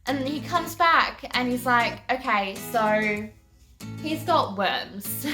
And he comes back and he's like, okay, so he's got worms.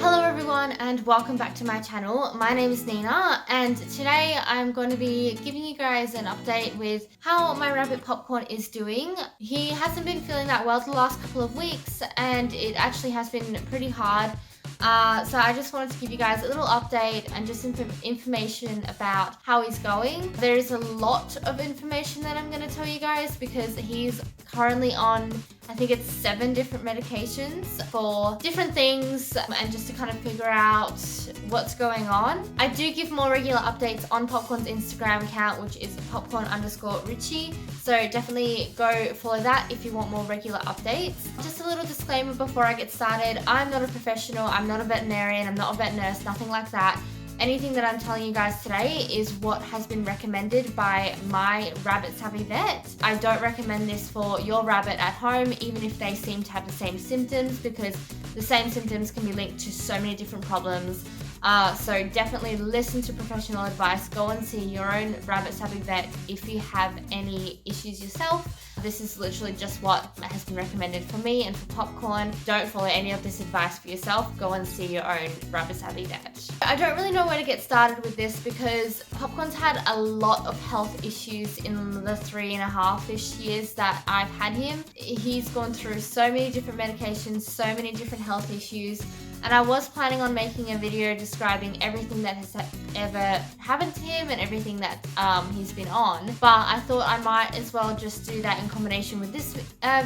Hello everyone and welcome back to my channel. My name is Nina and today I'm going to be giving you guys an update with how my rabbit Popcorn is doing. He hasn't been feeling that well the last couple of weeks and it actually has been pretty hard. So I just wanted to give you guys a little update and just some information about how he's going. There's a lot of information that I'm going to tell you guys because he's currently on, I think it's 7 different medications for different things and just to kind of figure out what's going on. I do give more regular updates on Popcorn's Instagram account, which is popcorn_Richie. So definitely go follow that if you want more regular updates. Just a little disclaimer before I get started. I'm not a professional, I'm not a veterinarian, I'm not a vet nurse, nothing like that. Anything that I'm telling you guys today is what has been recommended by my rabbit savvy vet. I don't recommend this for your rabbit at home, even if they seem to have the same symptoms, because the same symptoms can be linked to so many different problems. So definitely listen to professional advice. Go and see your own rabbit savvy vet if you have any issues yourself. This is literally just what has been recommended for me and for Popcorn. Don't follow any of this advice for yourself. Go and see your own rabbit savvy vet. I don't really know where to get started with this because Popcorn's had a lot of health issues in the 3.5-ish years that I've had him. He's gone through so many different medications, so many different health issues. And I was planning on making a video describing everything that has ever happened to him and everything that he's been on. But I thought I might as well just do that in combination with this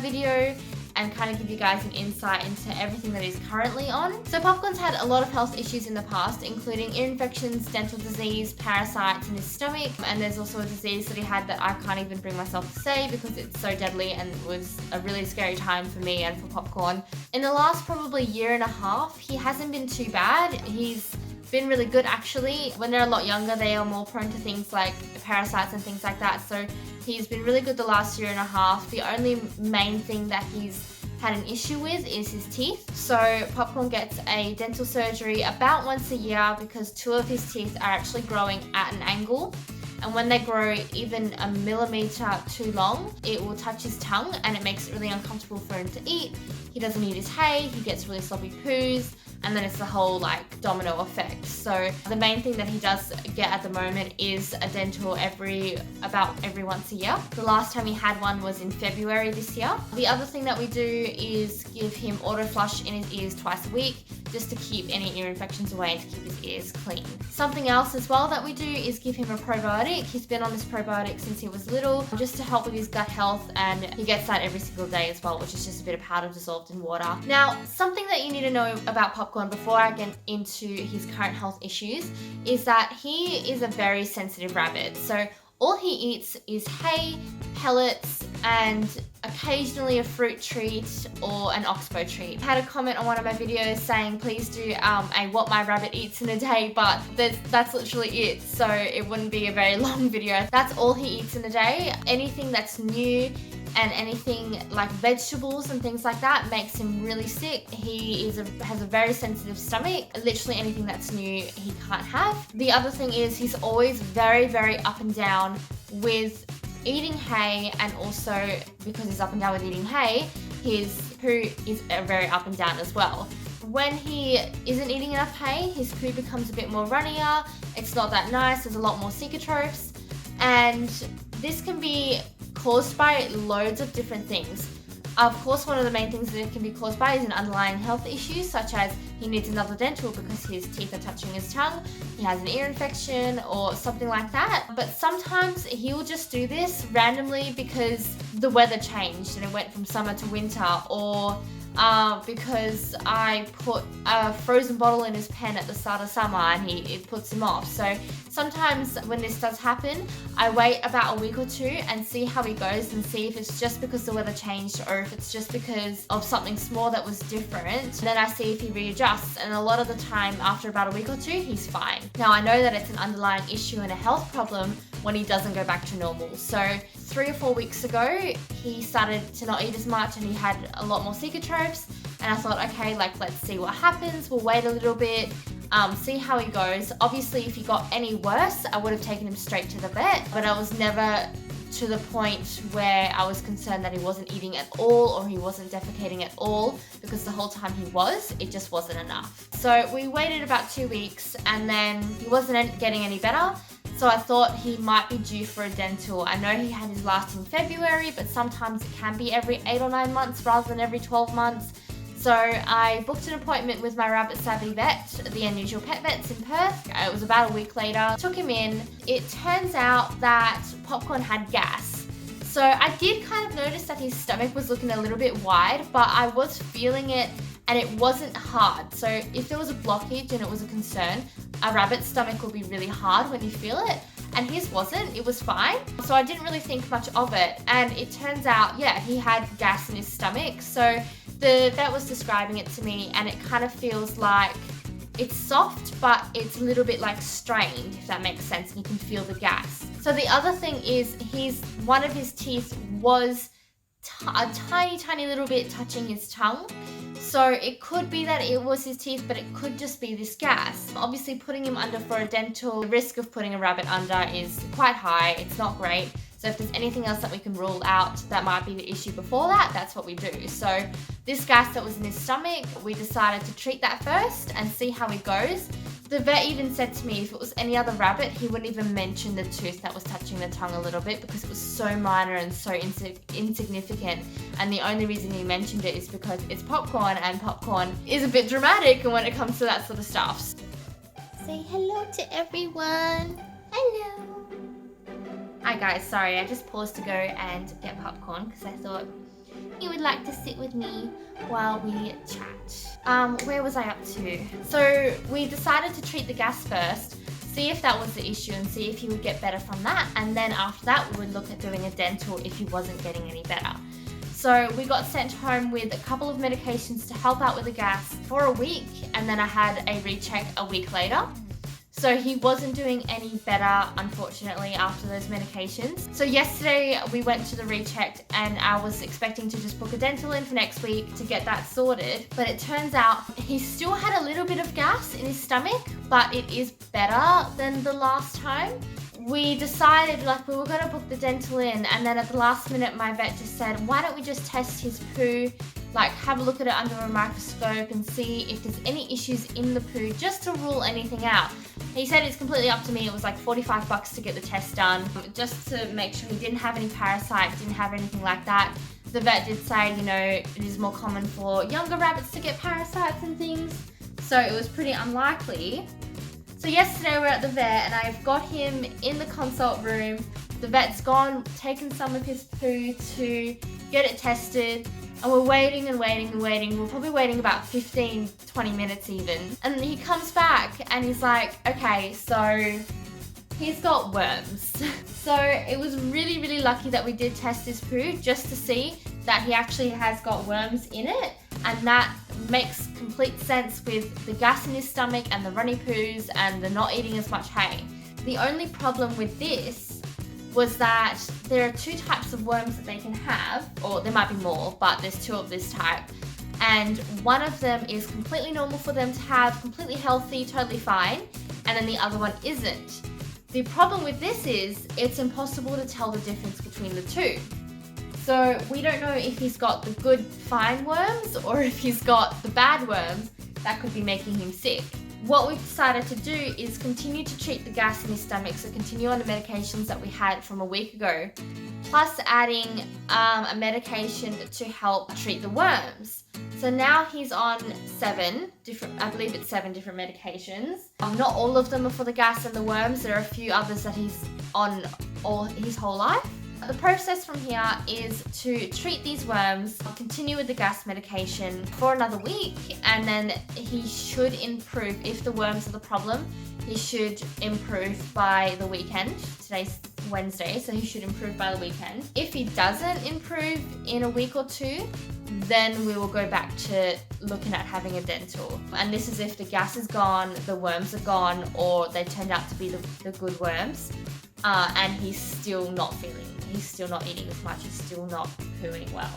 video and kind of give you guys an insight into everything that he's currently on. So Popcorn's had a lot of health issues in the past, including ear infections, dental disease, parasites in his stomach, and there's also a disease that he had that I can't even bring myself to say because it's so deadly and was a really scary time for me and for Popcorn. In the last probably 1.5 years, he hasn't been too bad. He's been really good actually. When they're a lot younger, they are more prone to things like parasites and things like that. So he's been really good the last 1.5 years. The only main thing that he's had an issue with is his teeth. So Popcorn gets a dental surgery about once a year because 2 of his teeth are actually growing at an angle. And when they grow even a millimeter too long, it will touch his tongue and it makes it really uncomfortable for him to eat. He doesn't eat his hay, he gets really sloppy poos, and then it's the whole like domino effect. So the main thing that he does get at the moment is a dental about every once a year. The last time he had one was in February this year. The other thing that we do is give him auto flush in his ears twice a week, just to keep any ear infections away and to keep his ears clean. Something else as well that we do is give him a probiotic. He's been on this probiotic since he was little, just to help with his gut health, and he gets that every single day as well, which is just a bit of powder dissolved in water. Now, something that you need to know about Popcorn before I get into his current health issues is that he is a very sensitive rabbit. So all he eats is hay, pellets, and occasionally a fruit treat or an oxbow treat. I had a comment on one of my videos saying please do a what my rabbit eats in a day, but that's literally it, so it wouldn't be a very long video. That's all he eats in a day. Anything that's new and anything like vegetables and things like that makes him really sick. He has a very sensitive stomach. Literally anything that's new he can't have. The other thing is he's always very, very up and down with eating hay, and also because he's up and down with eating hay, his poo is very up and down as well. When he isn't eating enough hay, his poo becomes a bit more runnier. It's not that nice. There's a lot more cecotropes, and this can be caused by loads of different things. Of course, one of the main things that it can be caused by is an underlying health issue, such as he needs another dental because his teeth are touching his tongue, he has an ear infection or something like that. But sometimes he will just do this randomly because the weather changed and it went from summer to winter, or because I put a frozen bottle in his pen at the start of summer and it puts him off. So sometimes when this does happen, I wait about a week or 2 and see how he goes and see if it's just because the weather changed or if it's just because of something small that was different. Then I see if he readjusts, and a lot of the time after about a week or 2 he's fine. Now I know that it's an underlying issue and a health problem, when he doesn't go back to normal. So 3 or 4 weeks ago, he started to not eat as much and he had a lot more cecotropes. And I thought, okay, like, let's see what happens. We'll wait a little bit, see how he goes. Obviously, if he got any worse, I would have taken him straight to the vet, but I was never to the point where I was concerned that he wasn't eating at all or he wasn't defecating at all, because the whole time he was, it just wasn't enough. So we waited about 2 weeks and then he wasn't getting any better. So I thought he might be due for a dental. I know he had his last in February, but sometimes it can be every 8 or 9 months rather than every 12 months. So I booked an appointment with my rabbit savvy vet, the Unusual Pet Vets in Perth. It was about a week later. Took him in. It turns out that Popcorn had gas. So I did kind of notice that his stomach was looking a little bit wide, but I was feeling it and it wasn't hard. So if there was a blockage and it was a concern, a rabbit's stomach will be really hard when you feel it. And his wasn't, it was fine. So I didn't really think much of it. And it turns out, yeah, he had gas in his stomach. So the vet was describing it to me and it kind of feels like it's soft, but it's a little bit like strained, if that makes sense, and you can feel the gas. So the other thing is one of his teeth was a tiny little bit touching his tongue. So it could be that it was his teeth, but it could just be this gas. Obviously putting him under for a dental, the risk of putting a rabbit under is quite high. It's not great. So if there's anything else that we can rule out that might be the issue before that, that's what we do. So this gas that was in his stomach, we decided to treat that first and see how he goes. The vet even said to me if it was any other rabbit, he wouldn't even mention the tooth that was touching the tongue a little bit because it was so minor and so insignificant. And the only reason he mentioned it is because it's Popcorn, and Popcorn is a bit dramatic when it comes to that sort of stuff. Say hello to everyone. Hello. Hi guys, sorry, I just paused to go and get Popcorn because I thought he would like to sit with me while we chat. Where was I up to? So we decided to treat the gas first, see if that was the issue and see if he would get better from that, and then after that we would look at doing a dental if he wasn't getting any better. So we got sent home with a couple of medications to help out with the gas for a week, and then I had a recheck a week later. So he wasn't doing any better, unfortunately, after those medications. So yesterday we went to the recheck and I was expecting to just book a dental in for next week to get that sorted. But it turns out he still had a little bit of gas in his stomach, but it is better than the last time. We decided like we were going to book the dental in, and then at the last minute my vet just said, why don't we just test his poo, like have a look at it under a microscope and see if there's any issues in the poo, just to rule anything out. He said it's completely up to me. It was like $45 to get the test done, just to make sure he didn't have any parasites, didn't have anything like that. The vet did say, you know, it is more common for younger rabbits to get parasites and things, so it was pretty unlikely. So yesterday we're at the vet and I've got him in the consult room. The vet's gone, taken some of his poo to get it tested, and we're waiting and waiting and waiting. We're probably waiting about 15-20 minutes even. And he comes back and he's like, okay, so he's got worms. So it was really lucky that we did test his poo just to see that he actually has got worms in it, and that makes complete sense with the gas in his stomach and the runny poos and the not eating as much hay. The only problem with this was that there are 2 types of worms that they can have, or there might be more, but there's 2 of this type. And one of them is completely normal for them to have, completely healthy, totally fine, and then the other one isn't. The problem with this is it's impossible to tell the difference between the 2. So we don't know if he's got the good fine worms or if he's got the bad worms that could be making him sick. What we've decided to do is continue to treat the gas in his stomach, so continue on the medications that we had from a week ago, plus adding a medication to help treat the worms. So now he's on 7 different, I believe it's 7 different medications. Not all of them are for the gas and the worms. There are a few others that he's on his whole life. The process from here is to treat these worms, continue with the gas medication for another week, and then he should improve. If the worms are the problem, he should improve by the weekend. Today's Wednesday, so he should improve by the weekend. If he doesn't improve in a week or 2, then we will go back to looking at having a dental. And this is if the gas is gone, the worms are gone, or they turned out to be the good worms. and he's still not eating as much, he's still not pooing well.